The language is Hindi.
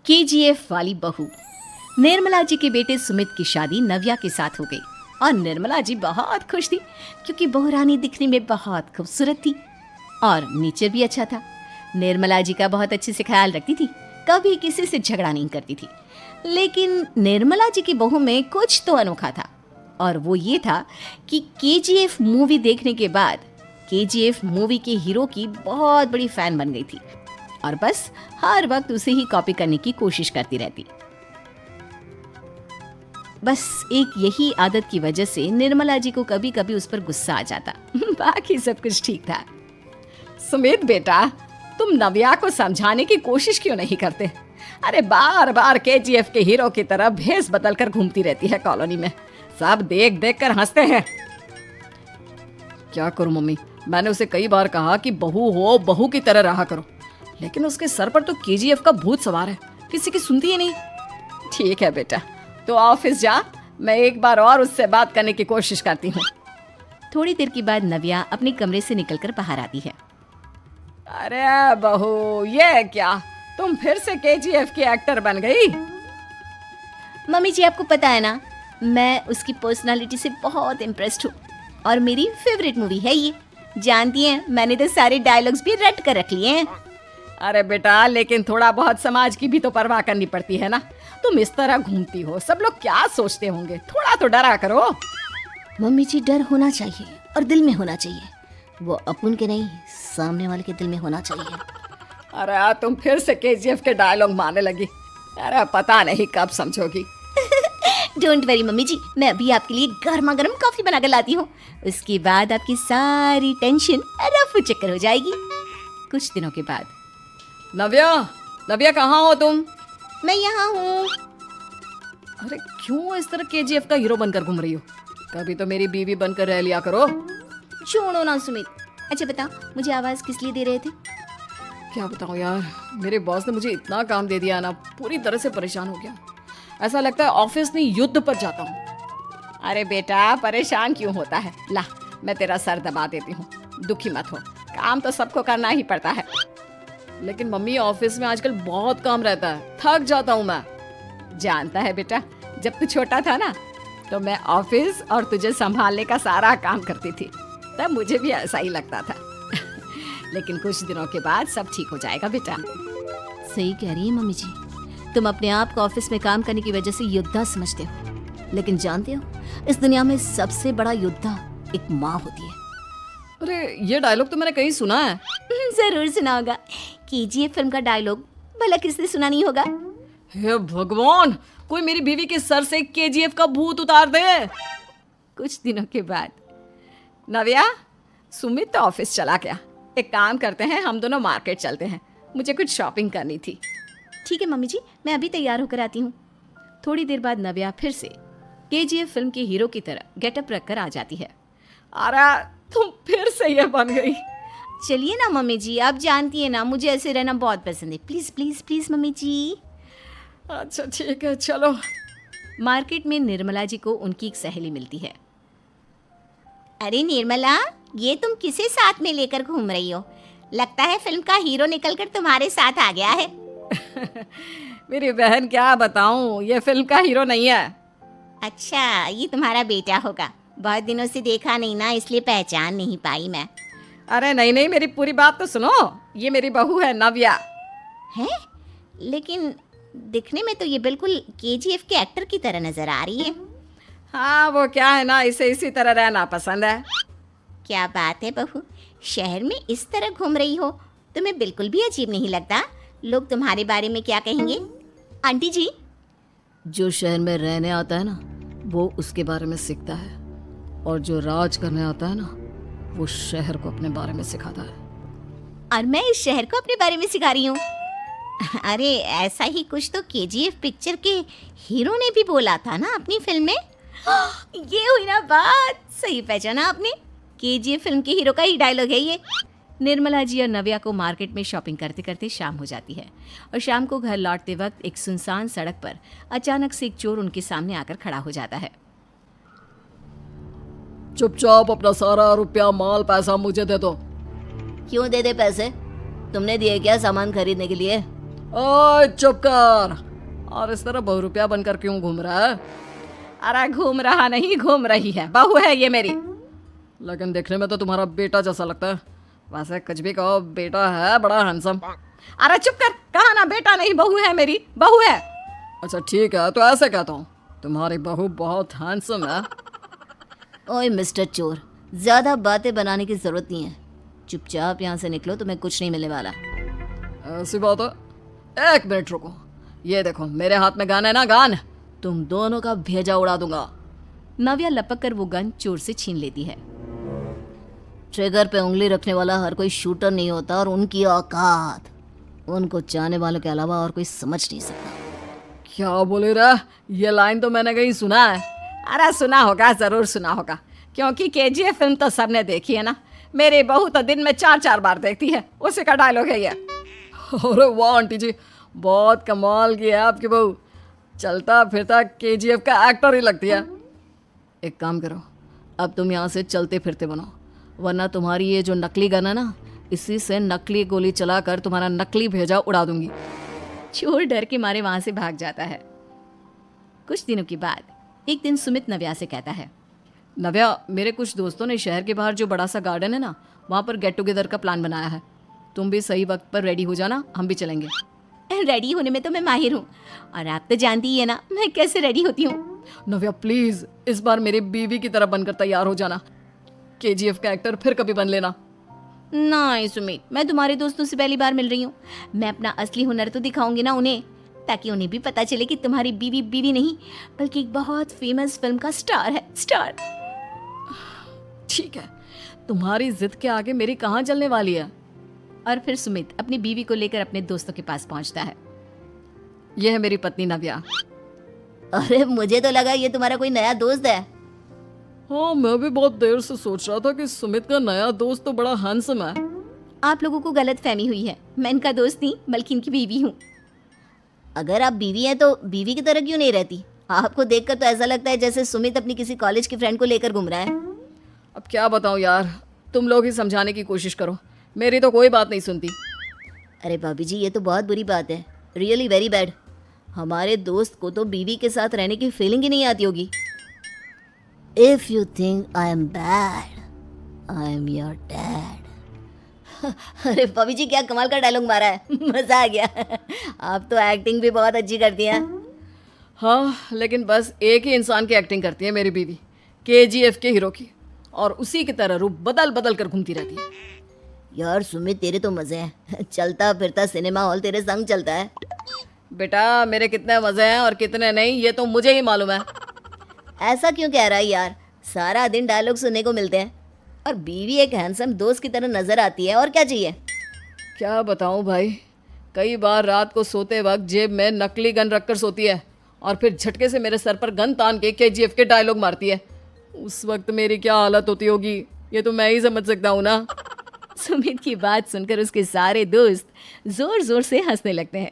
केजीएफ वाली बहू। निर्मला जी के बेटे सुमित की शादी नव्या के साथ हो गई और निर्मला जी बहुत खुश थी क्योंकि बहू रानी दिखने में बहुत खूबसूरत थी और नेचर भी अच्छा था। निर्मला जी का बहुत अच्छे से ख्याल रखती थी, कभी किसी से झगड़ा नहीं करती थी। लेकिन निर्मला जी की बहू में कुछ तो अनोखा था और वो ये था कि केजीएफ मूवी देखने के बाद केजीएफ मूवी के हीरो की बहुत बड़ी फैन बन गई थी और बस हर वक्त उसे ही कॉपी करने की कोशिश करती रहती। बस एक यही आदत की वजह से निर्मला जी को कभी कभी उस पर गुस्सा आ जाता। बाकी सब कुछ ठीक था। सुमित बेटा, तुम नव्या को समझाने की कोशिश क्यों नहीं करते? अरे बार बार केजीएफ के हीरो की तरह भेस बदल कर घूमती रहती है कॉलोनी में, सब देख देख कर हंसते हैं। क्या करूं मम्मी, मैंने उसे कई बार कहा कि बहू हो, बहू की तरह रहा करो, लेकिन उसके सर पर तो केजीएफ का भूत सवार है, किसी की सुनती ही नहीं। ठीक है बेटा, तो ऑफिस जा, मैं एक बार और उससे बात करने की कोशिश करती हूँ। थोड़ी देर के बाद नव्या अपने कमरे से निकलकर बाहर आती है। अरे बहू, ये क्या, तुम फिर से केजीएफ की एक्टर बन गई? मम्मी जी, आपको पता है ना, मैं उसकी पर्सनालिटी से बहुत इम्प्रेस्ड हूँ और मेरी फेवरेट मूवी है ये। जानती हैं, मैंने तो सारे डायलॉग्स भी रट कर रख लिए हैं। अरे बेटा, लेकिन थोड़ा बहुत समाज की भी तो परवाह करनी पड़ती है ना। तुम इस तरह घूमती हो, सब लोग क्या सोचते होंगे, थोड़ा तो डरा करो। मम्मी जी, डर होना चाहिए और दिल में होना चाहिए, वो अपन के नहीं, सामने वाले के दिल में होना चाहिए। अरे तुम फिर से केजीएफ के डायलॉग मारने लगी। अरे पता नहीं कब समझोगी। डोंट वरी मम्मी जी, मैं अभी आपके लिए गर्मा गर्म कॉफी बनाकर लाती हूँ। उसके बाद आपकी सारी टेंशन रफू चक्कर हो जाएगी। कुछ दिनों के बाद। नव्या, नव्या कहाँ हो तुम? मैं यहाँ हूँ। अरे क्यों इस तरह केजीएफ का हीरो बनकर घूम रही हो? कभी तो मेरी बीवी बनकर रह लिया करो। छोड़ो ना सुमित। अच्छा बताओ, मुझे आवाज किस लिए दे रहे थे? क्या बताऊं यार, मेरे बॉस ने मुझे इतना काम दे दिया ना, पूरी तरह से परेशान हो गया। ऐसा लगता है ऑफिस नहीं, युद्ध पर जाता हूँ। अरे बेटा, परेशान क्यों होता है? ला, मैं तेरा सर दबा देती हूँ, दुखी मत हो, काम तो सबको करना ही पड़ता है। लेकिन मम्मी, ऑफिस में आजकल बहुत काम रहता है, थक जाता हूँ मैं। जानता है बेटा, जब तू छोटा था ना, तो मैं ऑफिस और तुझे संभालने का सारा काम करती थी, तब मुझे भी ऐसा ही लगता था। लेकिन कुछ दिनों के बाद सब ठीक हो जाएगा बेटा। सही कह रही है मम्मी जी, तुम अपने आप को ऑफिस में काम करने की वजह से योद्धा समझते हो, लेकिन जानते हो, इस दुनिया में सबसे बड़ा योद्धा एक माँ होती है। अरे ये डायलॉग तो मैंने कहीं सुना है। जरूर सुना होगा, केजीएफ फिल्म का डायलॉग, भला किसने सुना नहीं होगा? हे भगवान, कोई मेरी बीवी के सर से केजीएफ का भूत उतार दे। कुछ दिनों के बाद। नव्या, सुमित तो ऑफिस चला गया, एक काम करते हैं, हम दोनों मार्केट चलते हैं, मुझे कुछ शॉपिंग करनी थी। ठीक है मम्मी जी, मैं अभी तैयार होकर आती हूँ। थोड़ी देर बाद नव्या फिर से केजीएफ फिल्म के हीरो की तरह गेटअप रखकर आ जाती है। अरे तुम फिर से ये बन गई। चलिए ना मम्मी जी, आप जानती है ना, मुझे ऐसे रहना बहुत पसंद है। प्लीज प्लीज प्लीज मम्मी जी। अच्छा ठीक है, चलो। मार्केट में निर्मला जी को उनकी एक सहेली मिलती है। अरे निर्मला, ये तुम किसे साथ में लेकर घूम रही हो? लगता है फिल्म का हीरो निकलकर तुम्हारे साथ आ गया है। मेरी बहन, क्या बताऊं, ये फिल्म का हीरो नहीं है। अच्छा, ये तुम्हारा बेटा होगा, बहुत दिनों से देखा नहीं ना, इसलिए पहचान नहीं पाई मैं। अरे नहीं नहीं, मेरी पूरी बात तो सुनो, ये मेरी बहू है नव्या। है? लेकिन दिखने में तो ये बिल्कुल केजीएफ के एक्टर की तरह नजर आ रही है। हाँ, वो क्या है ना, इसे इसी तरह रहना पसंद है। क्या बात है बहू, शहर में इस तरह घूम रही हो, तुम्हें बिल्कुल भी अजीब नहीं लगता? लोग तुम्हारे बारे में क्या कहेंगे? आंटी जी, जो शहर में रहने आता है ना, वो उसके बारे में सीखता है, और जो राज करने आता है ना, वो शहर को अपने बारे में सिखाता है। और मैं इस शहर को अपने बारे में सिखा रही हूँ। अरे ऐसा ही कुछ तो केजीएफ पिक्चर के हीरो ने भी बोला था ना अपनी फिल्म में। ये हुई ना बात, सही पहचाना आपने, केजीएफ फिल्म के हीरो का ही डायलॉग है ये। निर्मला जी और नव्या को मार्केट में शॉपिंग करते करते शाम हो जाती है और शाम को घर लौटते वक्त एक सुनसान सड़क पर अचानक से एक चोर उनके सामने आकर खड़ा हो जाता है। चुपचाप अपना सारा रुपया, माल, पैसा मुझे दे दो। क्यों दे दे पैसे? तुमने दिए क्या सामान खरीदने के लिए? ओए चुप कर। और इस तरह बहुरूपिया बनकर क्यों घूम रहा है? अरे घूम रहा नहीं, घूम रही है, बहू है ये मेरी। लेकिन देखने में तो तुम्हारा बेटा जैसा लगता है। वैसे कुछ भी कहो, बेटा है बड़ा हैंडसम। अरे चुप कर, कहा ना बेटा नहीं, बहू है मेरी, बहू है। अच्छा ठीक है, तो ऐसे कहता हूँ, तुम्हारी बहू बहुत हैंडसम है। ओए मिस्टर चोर, ज्यादा बातें बनाने की जरूरत नहीं है। चुपचाप यहाँ से निकलो, तुम्हें कुछ नहीं मिलने वाला। ऐसी बात है। एक मिनट रुको, ये देखो मेरे हाथ में गन है ना, गन। तुम दोनों का भेजा उड़ा दूंगा। नव्या लपक कर वो गन चोर से छीन लेती है। ट्रिगर पे उंगली रखने वाला हर कोई शूटर नहीं होता, और उनकी औकात उनको चाहने वालों के अलावा और कोई समझ नहीं सकता। क्या बोले रे? ये लाइन तो मैंने कहीं सुना है। अरे सुना होगा, जरूर सुना होगा, क्योंकि केजीएफ फिल्म तो सबने देखी है ना। मेरी बहू तो दिन में 4-4 बार देखती है, उसी का डायलॉग है ये। अरे वाह आंटी जी, बहुत कमाल की है आपकी बहू। चलता फिरता केजीएफ का एक्टर ही लगती है। एक काम करो, अब तुम यहाँ से चलते फिरते बनो, वरना तुम्हारी ये जो नकली गन है ना, इसी से नकली गोली चलाकर तुम्हारा नकली भेजा उड़ा दूंगी। चोर डर के मारे वहां से भाग जाता है। कुछ दिनों के बाद एक दिन सुमित नव्या से कहता है, नव्या, मेरे कुछ दोस्तों ने शहर के बाहर जो बड़ा सा गार्डन है ना, वहाँ पर गेट टुगेदर का प्लान बनाया है। तुम भी सही वक्त पर रेडी हो जाना, हम भी चलेंगे। रेडी होने में तो मैं माहिर हूँ, और आप तो जानती ही है ना मैं कैसे रेडी होती हूँ। नव्या प्लीज, इस बार मेरी बीवी की तरह बनकर तैयार हो जाना। केजीएफ का एक्टर फिर कभी बन लेना। नहीं सुमित, मैं तुम्हारे दोस्तों से पहली बार मिल रही हूँ। मैं अपना असली हुनर तो दिखाऊंगी ना उन्हें, ताकि उन्हें भी पता चले कि तुम्हारी बीवी बीवी नहीं, बल्कि एक बहुत फेमस फिल्म का स्टार है, स्टार। ठीक है, तुम्हारी जिद के आगे मेरी कहाँ चलने वाली है। और फिर सुमित अपनी बीवी को लेकर अपने दोस्तों के पास पहुंचता है। यह है मेरी पत्नी नव्या। अरे मुझे तो लगा ये तुम्हारा कोई नया दोस्त है। हाँ, मैं भी बहुत देर से सोच रहा था कि सुमित का नया दोस्त तो बड़ा हैंडसम है। आप लोगों को गलत फहमी हुई है, मैं इनका दोस्त नहीं बल्कि इनकी बीवी हूँ। अगर आप बीवी हैं तो बीवी की तरह क्यों नहीं रहती? आपको देखकर तो ऐसा लगता है जैसे सुमित अपनी किसी कॉलेज की फ्रेंड को लेकर घूम रहा है। अब क्या बताऊँ यार, तुम लोग ही समझाने की कोशिश करो, मेरी तो कोई बात नहीं सुनती। अरे भाभी जी, ये तो बहुत बुरी बात है, रियली वेरी बैड। हमारे दोस्त को तो बीवी के साथ रहने की फीलिंग ही नहीं आती होगी। If you think I am bad, I am your dad. अरे भाभी जी, क्या कमाल का डायलॉग मारा है, मजा आ गया। आप तो एक्टिंग भी बहुत अच्छी करती हैं। हाँ, लेकिन बस एक ही इंसान की एक्टिंग करती है मेरी बीवी, केजीएफ के हीरो की, और उसी की तरह रूप बदल बदल कर घूमती रहती है। यार सुमित, तेरे तो मजे हैं, चलता फिरता सिनेमा हॉल तेरे संग चलता है। बेटा, मेरे कितने मजे हैं और कितने नहीं, ये तो मुझे ही मालूम है। ऐसा क्यों कह रहा है यार, सारा दिन डायलॉग सुनने को मिलते हैं, और बीवी एक हैंडसम दोस्त की तरह नजर आती है, और क्या चाहिए? क्या बताऊं भाई, कई बार रात को सोते वक्त जेब में नकली गन रखकर सोती है, और फिर झटके से मेरे सर पर गन तान के केजीएफ के डायलॉग मारती है। उस वक्त मेरी क्या हालत होती होगी, ये तो मैं ही समझ सकता हूँ ना। सुमित की बात सुनकर उसके सारे दोस्त जोर जोर से हंसने लगते हैं।